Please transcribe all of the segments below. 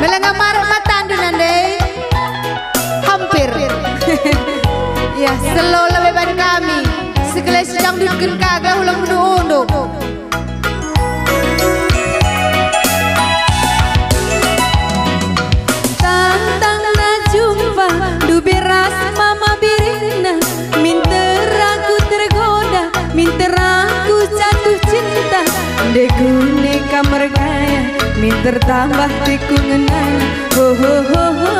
Melenga marah matandu nandai hampir. Ya selo lebeban kami sekelas sedang dudukkan kagak ulang menunduk. Tantang na jumpa du beras mama birina, minter aku tergoda, minter aku jatuh cinta, dekune kamar gaya, minter tambah teku ngenang, ho ho ho ho,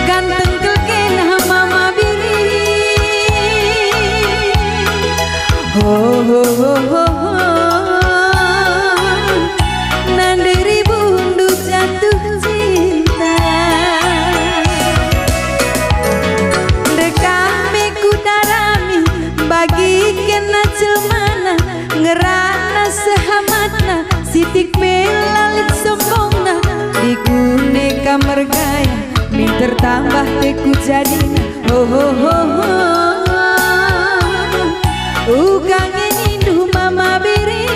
ganteng kelkena mama biri, ho ho ho ho ho, nandiri bundu jatuh cinta, dekame kudarami bagi kena celmana, ngerana sehamatna, sitik melalit sombongna, digune kamar gaya, minter tambah teku jadina, ho ho ho ho, ukange nindu mama biri,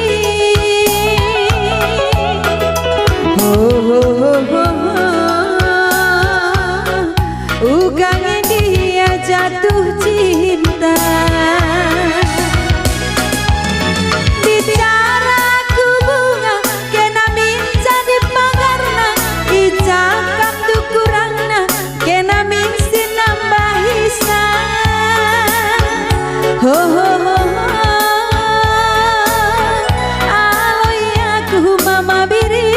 ho ho ho ho ho, ukange dia jatuh cinta. Bicaraku bunga kena minca di pagarna, ijakam dukurangna kena mingsi nambah hisa, ho ho ho ho, aloi aku mama biri.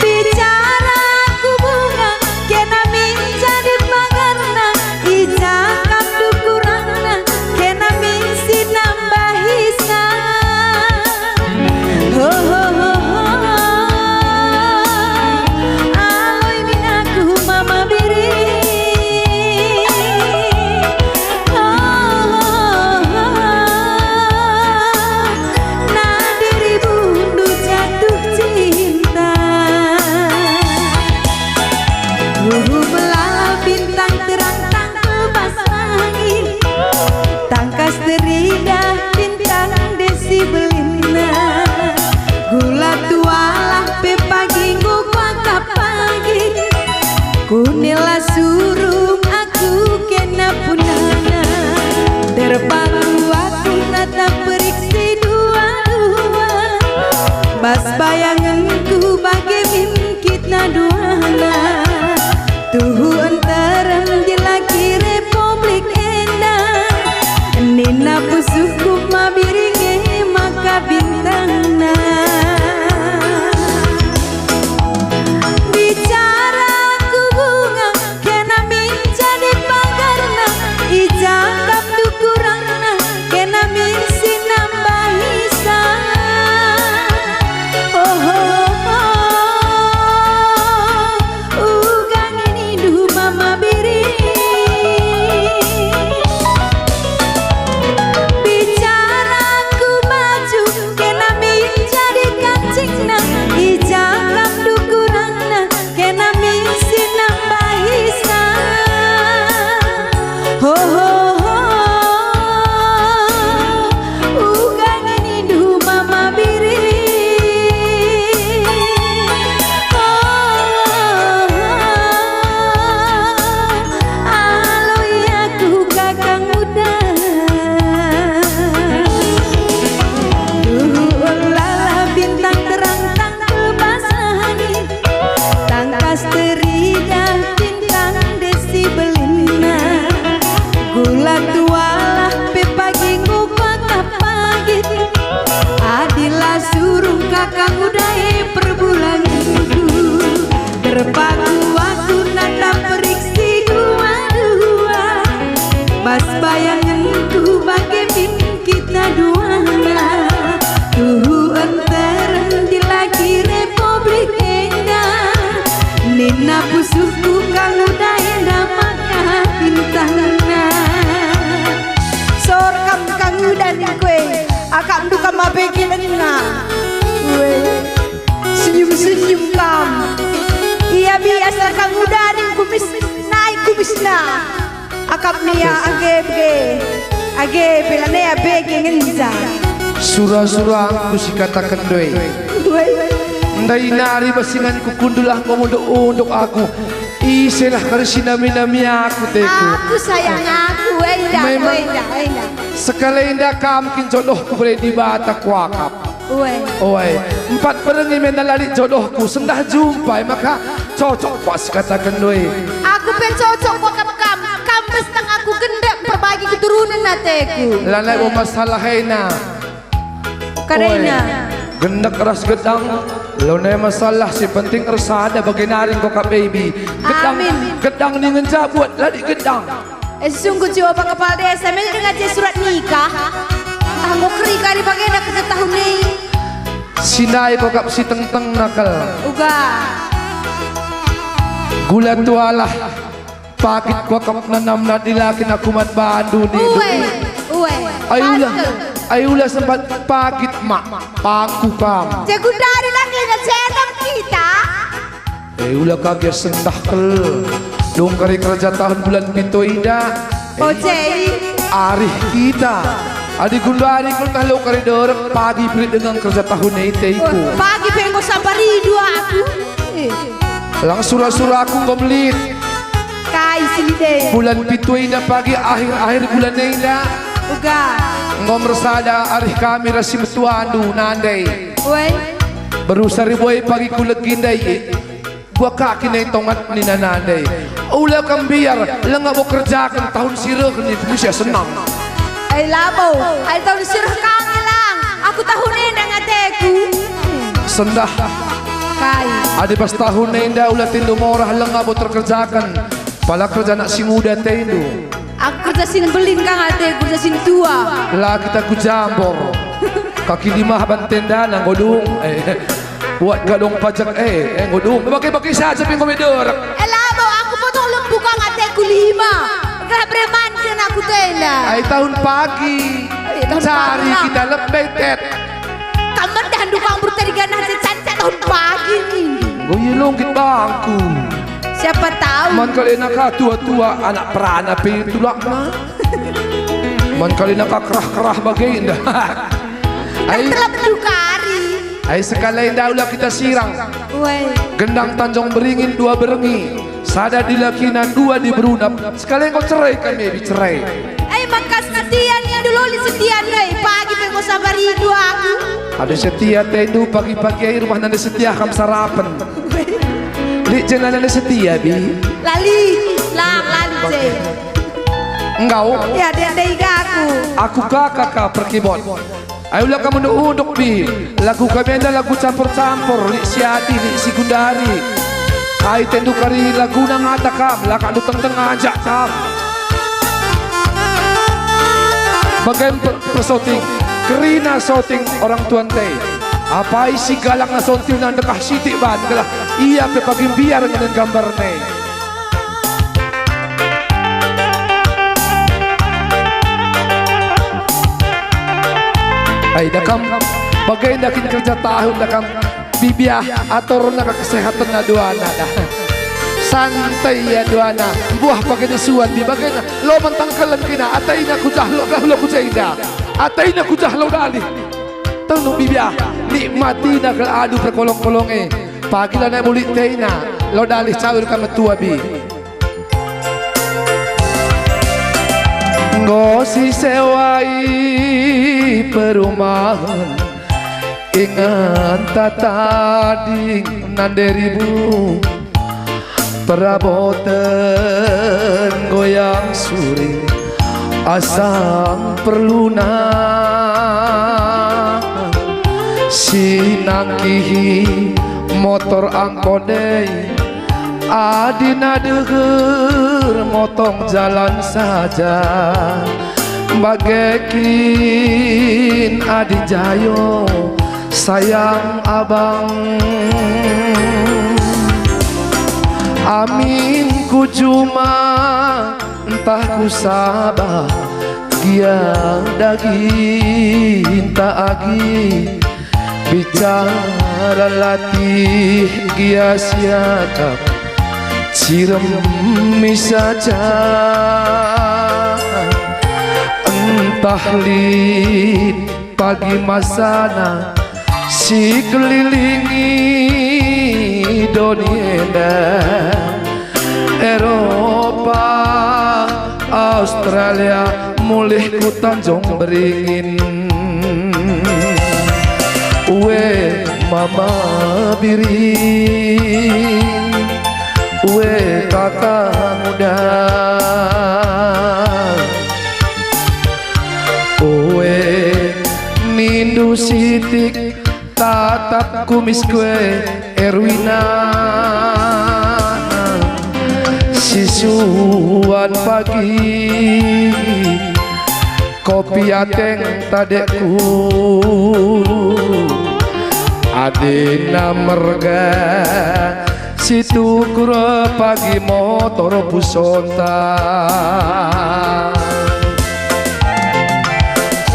Bicaraku bunga kena minca di pagarna, ijakam dukurangna kena mingsi nambah hisa, ho ho ho ho, aloi minaku mama biri, ho ho ho, nandiri bundu jatuh cinta. Melala bintang terang tangkel basangin, tangkas teridah bintang desi belina, gula tualah pe pagi ngukak pagi, kunila surung aku kena punana, terpaku aku nata periksi dua-dua, bas bayanganku bagi mimkitna duana, tuhu enterem di lagi Republik Indah, nina pusuku mabiringe maka bintangna. Bicaraku bunga kena minca di pagarna, ijakam dukurangna kena mingsi nambah hisa, oh oh oh, ugang ini du mama biri. Bicaraku baju kena minca di kancingna, ijakam dukurangna kena mingsi nambah hisa, ho ho ho, ugang ini du mama biri, aloi aku kakang muda, lala bintang terang tangkel basangin, tangkas teridah bintang desi belina, gula tualah pe pagi ngukak pagi, adilah suruh kakang udai perbulanganku, terpaku aku nata periksi dua-dua, bas bayanganku bagi mimkitna duana, tuhu enterem di lagi Republik Indah, nina pusuku kang udai maka bintangna. Sorkam kang udan kue akam duka mabegi lena, senyum-senyum kam, iya biasa kang udan kumis naik kumisna, akam nia age belane abege ngenza, Surah-surah aku si katakan doi. Ndai nari basingan ku kundulah ngomong aku. Isilah karsi nami-nami aku teku. Aku sayang aku, Wenda. Sekali indah kamkin jodohku boleh dibata kuakap. Oi, 4 perengi menalari jodohku sendah jumpa maka cocok pas katakan doi. Aku pen cocok kuakap kampes tang aku gendek berbagi keturunan nateku. Lanai mau masalah hena. Karena gendak keras gedang. Lo na masalah si penting resada bagi naring ko ka baby. Gedang ni ngenja buat ladi gedang. Sungguh jiwa pak kepala desa meli dengan surat nikah. Tanggo keri kali bagai nak ke tahun ni. Sinai ko kap si teng-teng nakal. Uga. Gula tualah. Pakit ko kap nanam na dilakin aku mat bandu ni. Uwe. Ayulah sempat pakit mak. Paku kam. Segundari lagi na senam kita. Ayulah kaget sendah kel. Dong kari kerja tahun bulan pintu indah. Ojei. Arih kita. Adik gundari kul kalau koridor pagi beri dengan kerja tahun itu. Pagi pengen sabari dua aku. Langsung surah aku ngomelit. Kai silide. Bulan pintu indah pagi akhir bulan indah. Uga. Ngomersada arih kami rasim tuandu nandai. Woi. Berusari boy pagi kulit gindai. Gua kaki na tongat ni nanandai. Ula kang biar lang mo kerjakan tahun sirah ni bisa senang. Ay labo, ay tahun sirah kang lang. Aku tahun ini ngateku. Sendah. Kai. Adi pas tahun indah ula tindu morah lang mo terkerjakan. Pala kerja nak si muda tindu. Aku kerja sin belin kang ate, kerja sin tua. Lah kita ku jambor. Kaki 5 bantenda nang godung. Buat gadong pajak godung. Bagi-bagi saja ping komedor. Labo, aku potong lembu kang ateku 5. Kaya preman kan aku tenda. Ay tahun pagi. Cari kita lebih tet. Kamu dah dukang berterigan aja cantik tahun pagi ni. Goyelongkit bangku. Siapa tahu. Man kali nak tua-tua anak perana pitulak na. Man kali nak kerah-kerah bagai indah. Ay telah berdukari. Ay sekali indah ulah kita sirang. Woi. Gendang Tanjung Beringin 2 berengi. Sada di lakinan 2 di berunap. Sekali kau cerai kami dicerai. Ay makas setian yang dulu li setian deh. Pagi pengen sabari dua aku. Ada setia tendu pagi-pagi rumah nanda setia kam sarapan. Di jenah nanda setia bi. Lali je. Engkau? Ya dia aku. Aku kakak perkibon. Ayolah kamu uduk bi. Lagu kami ada lagu campur-campur. Li si Adi, li si Gundari. Kai tendu kari lagu nang ata kam. Laka du teng ajak kam. Bagian persoting. Kerina soting orang tuan teh. Apa isi galak na soting nang dekah siti ban. Iya pe pagi biar dengan gambar ne. Ay dakam bagai dakin kerja tahun dakam bibiah atur na kesehatan na duana dah. Santai ya duana buah pakai nasuan di bagai na lo mentangkalan kina atay na kujahlo kahlo kujaida atay na kujahlo dali tahu bibiah nikmati na adu perkolong-kolong pagi la na mulit tay na lo dali cawer ka matua bi ngosi sewai perumahan ingat tadi nanderibu perabotan goyang suri asang perluna sinangkihi motor angkode adina deger motong jalan saja bagekin adi jayo sayang abang amin ku cuma entah ku sabah dia daging tak agi bicara latih dia siakap ciremi saja entah lid pagi masana si kelilingi dunia Eropa Australia mulih ku Tanjung Beringin we mama biring we kakak muda we nindu sitik tatap kumis kue Erwina sisuan pagi kopi ateng tadekku adina merga situ kura pagi motor pusonta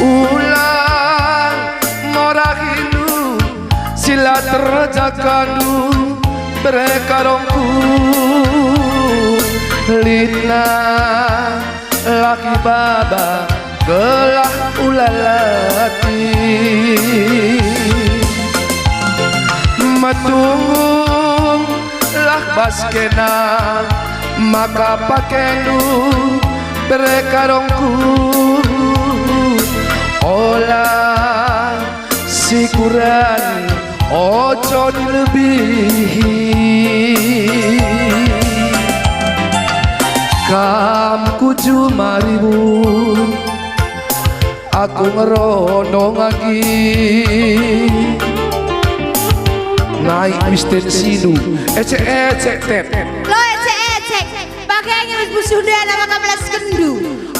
ulang morahilu sila terjakandu berekarongku lina laki baba gelah ulalati matung lah baskena maka pakenu berekarongku olah sikuran ojo dilebihi kamku cuma ribu aku ngerondong lagi naik Mister Sinu ecek tet lo ecek bagainya sudah nama kabelas kendu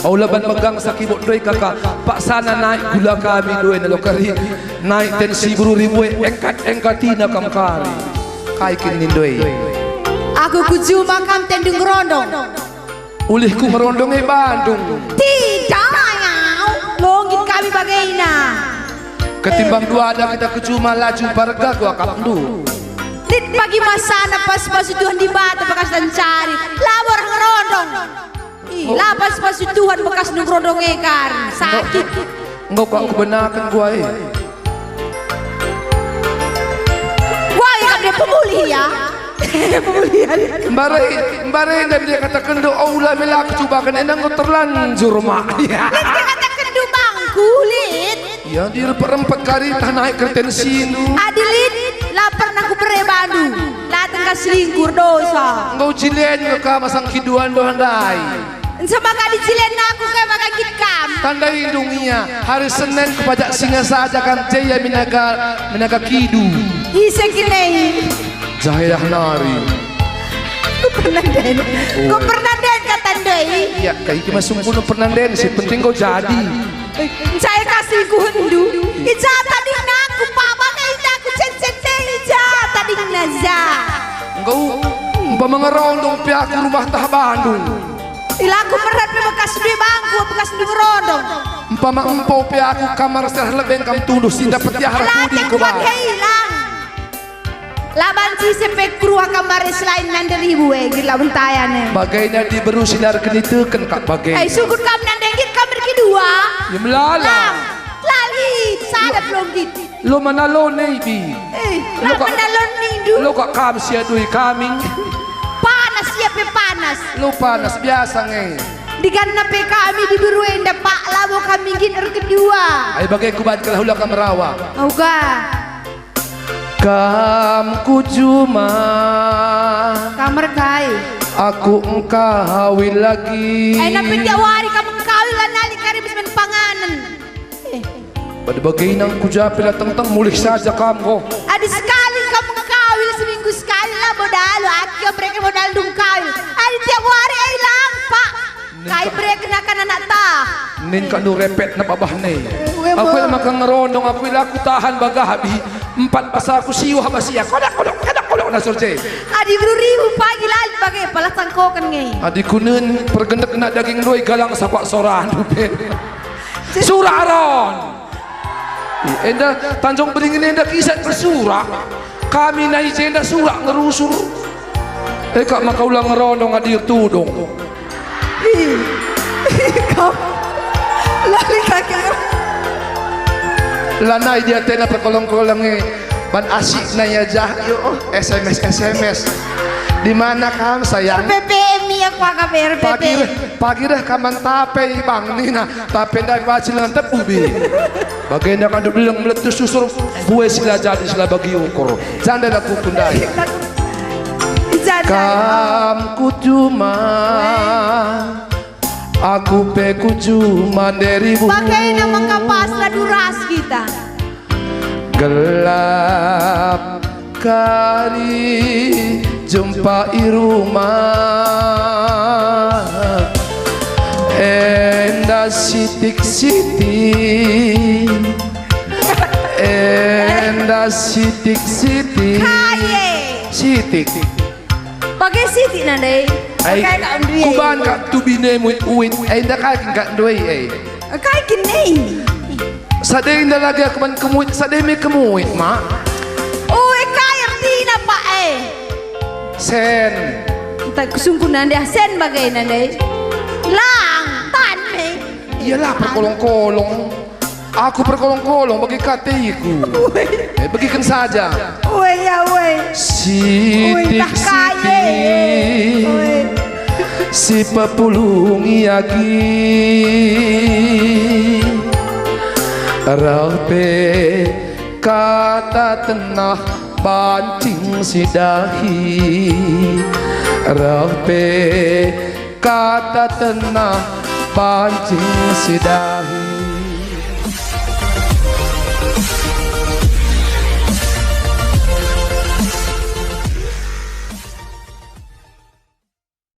aulaban megang sakibut doi kakak pak sana naik gula kami doi nalo kari naik tensi buru ribu engkatina kam kari kaikin nindoi aku kuju makam tendung rondong ulihku merondongi Bandung tidak longgit kami bagaina ketimbang dua ada kita kecuma laju parga gua kapdu dit bagi masana pas Tuhan di bata bekas dan cari labor ngerondong lapas pas Tuhan bekas ngerondong ekar sakit enggak kok aku benakan gua wah ya dia pemulih ya Mbare dan dia katakan do aula melak coba kan endang terlanjur mak dia katakan do bangku lit ya di perempat kali tah naik kerten sinu adilit lapar naku berebadu latang ka selingkur dosa engkau jilen ka masang kiduan do handai sama kali jilen aku kayak maka gikam tanda hidungnya hari Senin kepajak singa saja kan jaya minaga kidu isa kinai Zahirah nari kau pernah den kata doi iya kayak cuma sungguh pernah den sih penting kau jadi saya kasih ku hendu ija tadi naku papa kayak aku cen-cen ija tadi naza engkau mengerondong pihak rumah tah Bandung ilaku berat bekas di bangku bekas di merondong empama empau pihak kamar serah lebeng kam tunduk sih dapat ya harapudi ke bawah laban si sepek kruah kamar selain nanderibu lawan tayane bagainya diberu sinar kenitekan kak bagai syukur kam nandengit kamar kedua ya melala lali sadap longgit lo mana lo nebi lo mana lo nindu lo kak kam siya dui kaming panas siapa panas lo panas biasa nge diganna pe kami diberu enda pak labo kami ginar kedua ay bagai kubat kalahula kamerawa oga kamku cuma kamar kai aku engkawin lagi napin tiawari kamu engkawin lah nali karibis men panganan pada bagian ang kujapil at tentang mulih saja kamu ada sekali kamu engkawin seminggu sekali lah modal aki mereka modal dungkawin ada tiawari ay lang pak kai mereka nakan anak tah nin ka nu repet na babah ne aku yung makangarondong aku yung aku tahan bagahabi empat pas aku siwa basiya kodak na surce adi ribu pagi lali bagai palas tangkokan ngay adi kunen pergendek na daging roy galang sa kwa soran suraron enda Tanjung Beringin enda kisah bersura kami na ijenda surak ngerusur kak makaulang ngerondong adir tudong kau lali kaki Lanay dia tena perkolong-kolong ban asik na ya jah yo SMS. Di mana kam sayang? RPPM niya kwa ka RPPM. Pagi dah kaman tape bang ni na tape dah baca lantai ubi. Bagaimana kan bilang meletus susur buat sila jadi sila bagi ukur. Jangan dah aku kundai. Kam ku cuma aku peku cuma dari bumi. Bagaimana mengkapas duras kita? Gelap kali jumpai rumah endah sitik-sitik endah sitik-sitik sitik pakai sitik nandai pakai kat duit kuban kat tubine muit endah kat duit kai kini sadai indah lagi aku ban kemuit sadai me kemuit mak kai arti na pa sen tak kesungguhan dia sen bagai nandai lang tan me iyalah perkolong-kolong aku perkolong-kolong bagi katiku bagikan saja sitik-sitik si pepulung yaki rape kata tenah pancing si dahi rape kata tenah pancing si dahi